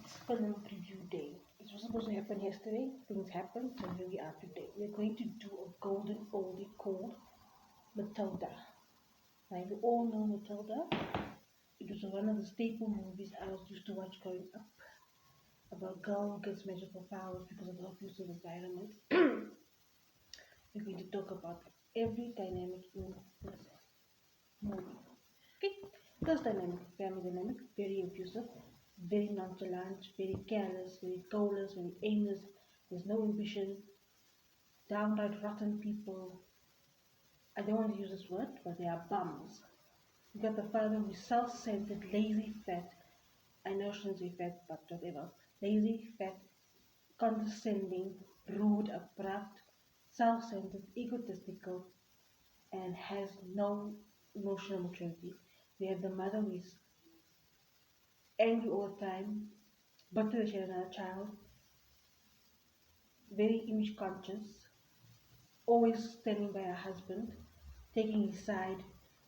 Film Review Day. It was supposed to happen yesterday. Things happened, so here we are today. We're going to do a golden oldie called Matilda. Now, you all know Matilda. It was one of the staple movies I was used to watch growing up about a girl who gets magical powers because of the abusive environment. We're going to talk about every dynamic in this movie. Okay, first dynamic, family dynamic, very abusive, very nonchalant, very careless, very goalless, very aimless. There's no ambition, downright rotten people. I don't want to use this word, but they are bums. You got the father who's self-centered, lazy, fat. I know shouldn't say fat, but whatever. Lazy, fat, condescending, rude, abrupt, self-centered, egotistical, and has no emotional maturity. We have the mother who is angry all the time, better than she had another child, very image conscious, always standing by her husband, taking his side,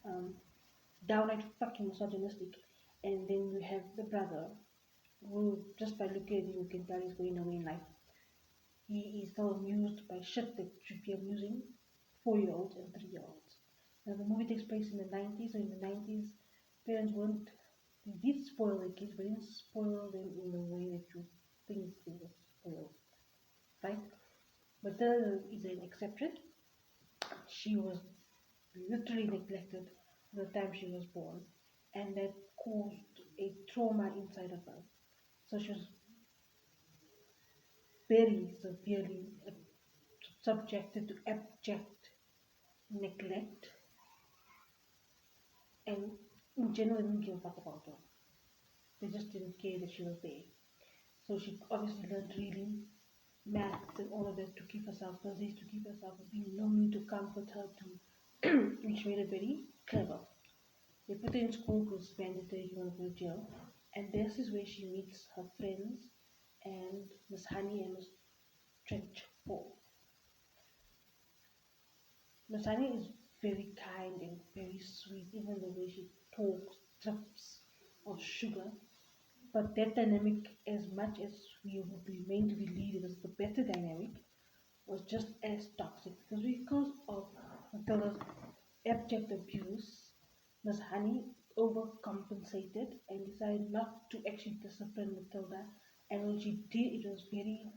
um, downright fucking misogynistic. And then you have the brother, who just by looking at him, you can tell he's going away in life. He is so amused by shit that should be amusing 4-year-olds and 3-year-olds. Now, the movie takes place in the 90s, so in the 90s, parents weren't, they did spoil their kids, but didn't spoil them in the way that you think they were spoiled, right? But there is an exception. She was literally neglected from the time she was born, and that caused a trauma inside of her. So she was very severely subjected to abject neglect, and in general, they didn't give a fuck about her. They just didn't care that she was there. So she obviously learned reading, maths, and all of that to keep herself busy, to keep herself busy, no need to comfort her, to which made her very clever. They put her in school because it's mandatory, you want to go to jail. And this is where she meets her friends and Miss Honey and Miss Trenchford. Miss Honey is very kind and very sweet, even the way she talks, drips of sugar. But that dynamic, as much as we would be meant to believe it was the better dynamic, was just as toxic because of Matilda's abject abuse. Miss Honey overcompensated and decided not to actually discipline Matilda. And when she did, it was very,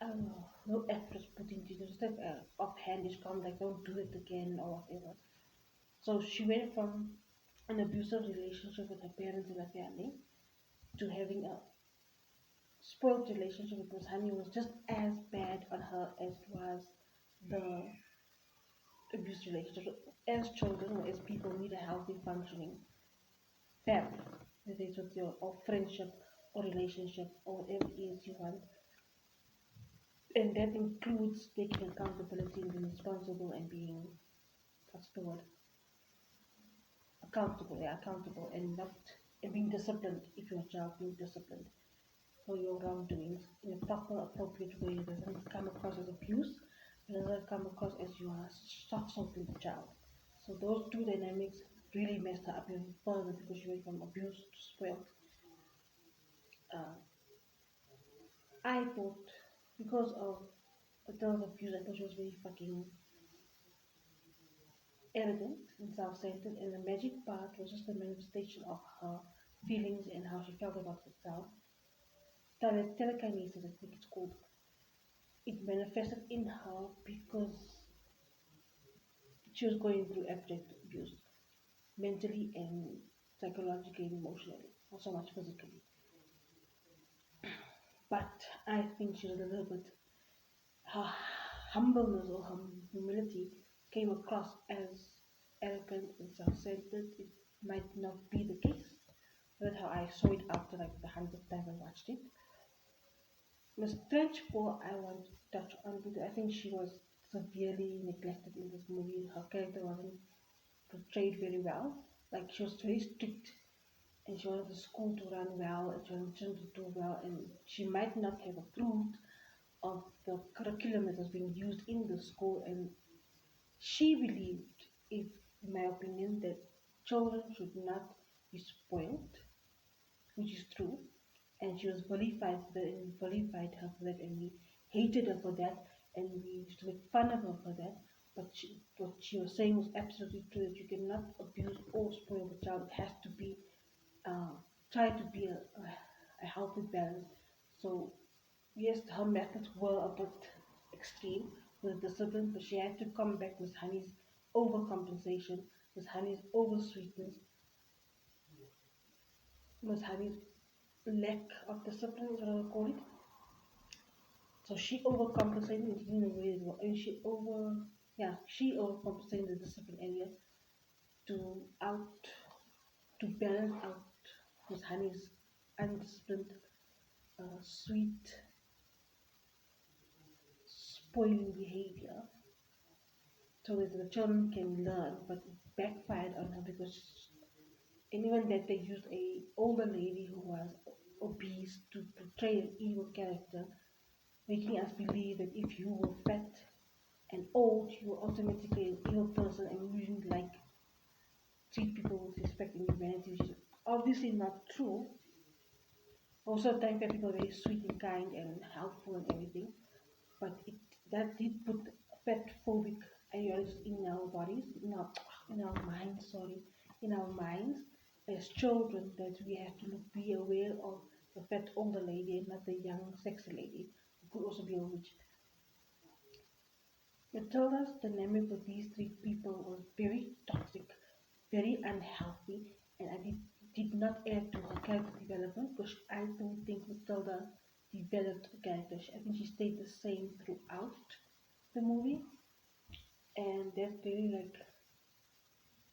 I don't know, no effort was put into it. It was like offhandish comment, like, don't do it again or whatever. So she went from an abusive relationship with her parents and her family to having a spoiled relationship with Miss Honey was just as bad on her as it was the abuse relationship. As children or as people need a healthy functioning family, whether it's with your or friendship or relationship or whatever it is you want. And that includes taking accountability and being responsible and being, what's the word? Accountable, yeah, accountable and not and being disciplined if you're a child, being disciplined for your wrongdoings in a proper, appropriate way. It doesn't come across as abuse, it doesn't come across as you are soft-soaking the child. So those two dynamics really messed her up even further because she went from abuse to spoiled. Uh, I thought because of Adele's abuse, I thought she was very fucking arrogant and self-centered, and the magic part was just a manifestation of her feelings and how she felt about herself. Telekinesis, I think it's called. It manifested in her because she was going through abject abuse, mentally and psychologically and emotionally, not so much physically. But I think she was a little bit, her humbleness or her humility came across as arrogant and self-centered. It might not be the case. That's how I saw it after like the 100th time I watched it. Miss Trenchford, I want to touch on because I think she was severely neglected in this movie. Her character wasn't portrayed very well. Like she was very strict and she wanted the school to run well and she wanted children to do well, and she might not have approved of the curriculum that was being used in the school, and she believed, if in my opinion, that children should not be spoiled which is true. And she was vilified for that, and we vilified her for that, and we hated her for that, and we used to make fun of her for that. But what she was saying was absolutely true, that you cannot abuse or spoil the child. It has to be, uh, try to be a healthy balance. So yes, her methods were a bit extreme with discipline, but she had to come back with Honey's overcompensation, with Honey's oversweetness, with Honey's lack of discipline, is what I would call it. So she overcompensated and didn't know where it was. And she overcompensated in the discipline area to out to balance out with Honey's undisciplined, sweet, spoiling behavior, so that the children can learn. But it backfired on her because, and even that they used a older lady who was obese to portray an evil character, making us believe that if you were fat and old, you were automatically an evil person and you didn't like treat people with respect and humanity, which is obviously not true. Most of the time, fat people are very sweet and kind and helpful and everything, but that did put fat phobic ideologies in our bodies, in our minds, in our minds as children, that we have to be aware of the fat older lady and not the young sexy lady who could also be a witch. Matilda's dynamic with these three people was very toxic, very unhealthy, and I did not add to her character development because I don't think Matilda developed a character. I think she stayed the same throughout the movie, and that's very like,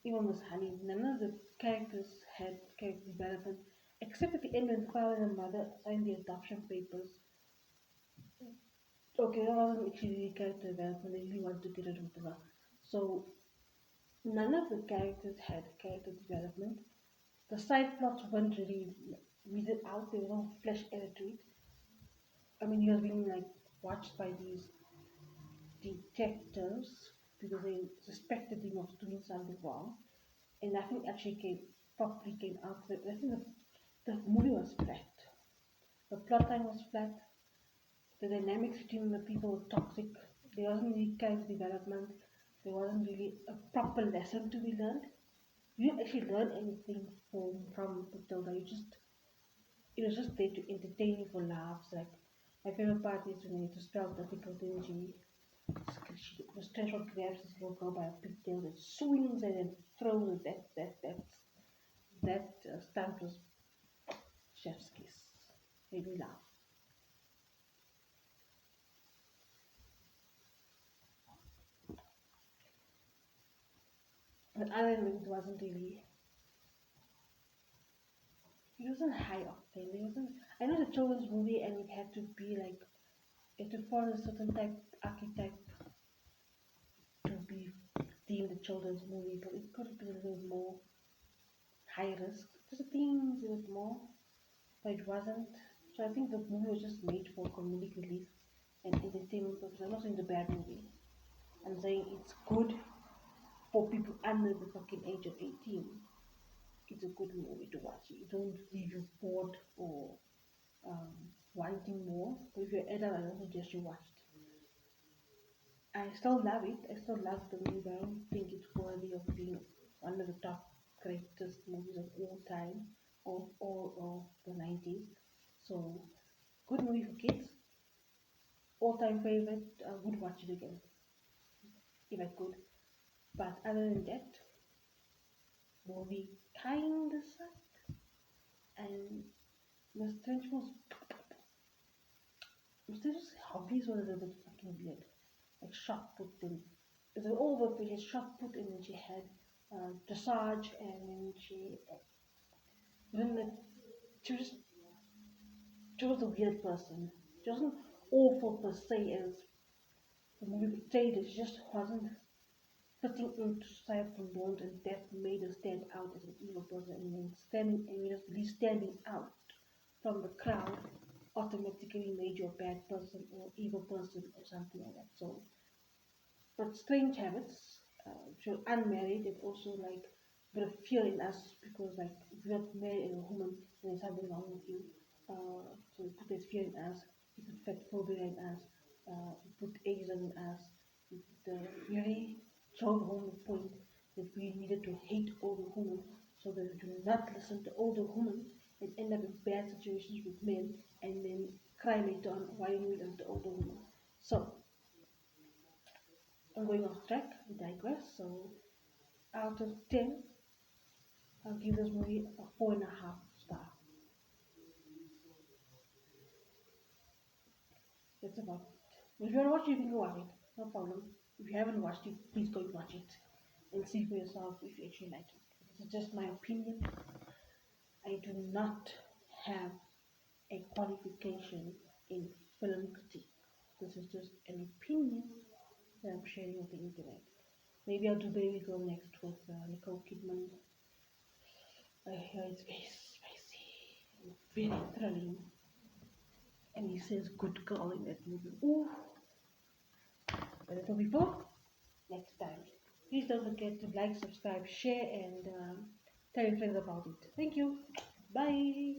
even with Honey, none of the characters had character development except at the end when the father and the mother signed the adoption papers. Okay, that wasn't actually character development. They really wanted to get rid of her. So none of the characters had character development. The side plots weren't really weeded out. There was no flesh added to it. I mean, he was being like watched by these detectives because they suspected him of doing something wrong, and nothing actually properly came out of it. I think the movie was flat. The plot line was flat. The dynamics between the people were toxic. There wasn't really character development. There wasn't really a proper lesson to be learned. You didn't actually learn anything from Matilda. It was just there to entertain you for laughs. Like my favorite part is when it was spelled difficult and the special grabs this little girl by a pigtail and swings it and throws it. That stunt was chef's kiss. Made me laugh. But other than it wasn't really. It wasn't high octane. It wasn't. I know it's a children's movie and it had to be like it had to follow a certain type archetype to be deemed a children's movie, but it could have been a little more high risk. Just things a bit more, but it wasn't. So I think the movie was just made for comedic relief and entertainment purposes. I'm not saying it's a bad movie. I'm saying it's good for people under the fucking age of 18. It's a good movie to watch. It don't leave you bored or um, wanting more. But if you're an adult, I don't suggest you watch it. I still love it. I still love the movie, but I don't think it's worthy of being one of the top greatest movies of all time or all of the 90s. So, good movie for kids. All time favorite. I would watch it again if I could. But other than that, movie kinda sucked. And Mr. Strange's hobbies were a little bit fucking weird. Like shot put and it was all over. She had shot put and then she had dressage and then then like, she was she was a weird person. She wasn't awful per se as the movie portrayed it. She just wasn't fitting into societal norms, and that made her stand out as an evil person. And then standing out from the crowd automatically made you a bad person or evil person or something like that. So, but strange habits. She was unmarried and also like a bit of fear in us because like if you're not married and a woman and there's something wrong with you, so put this fear in us, you put fat phobia in us, you put Asian in us, the very drove home the point that we needed to hate older women so that we do not listen to older women and end up in bad situations with men and then cry later on why didn't we listen to older women. So I'm going off track, I digress. So out of 10, I'll give this movie a 4.5 star. That's about it. If you want to watch it, you can go watch it. No problem. If you haven't watched it, please go and watch it and see for yourself if you actually like it. This is just my opinion. I do not have a qualification in film critique. This is just an opinion that I'm sharing with the internet. Maybe I'll do Baby Girl next with Nicole Kidman. I hear it's very spicy, very thrilling, and he says "good girl" in that movie. Ooh, but it'll be for next time. Please don't forget to like, subscribe, share, and tell your friends about it. Thank you. Bye.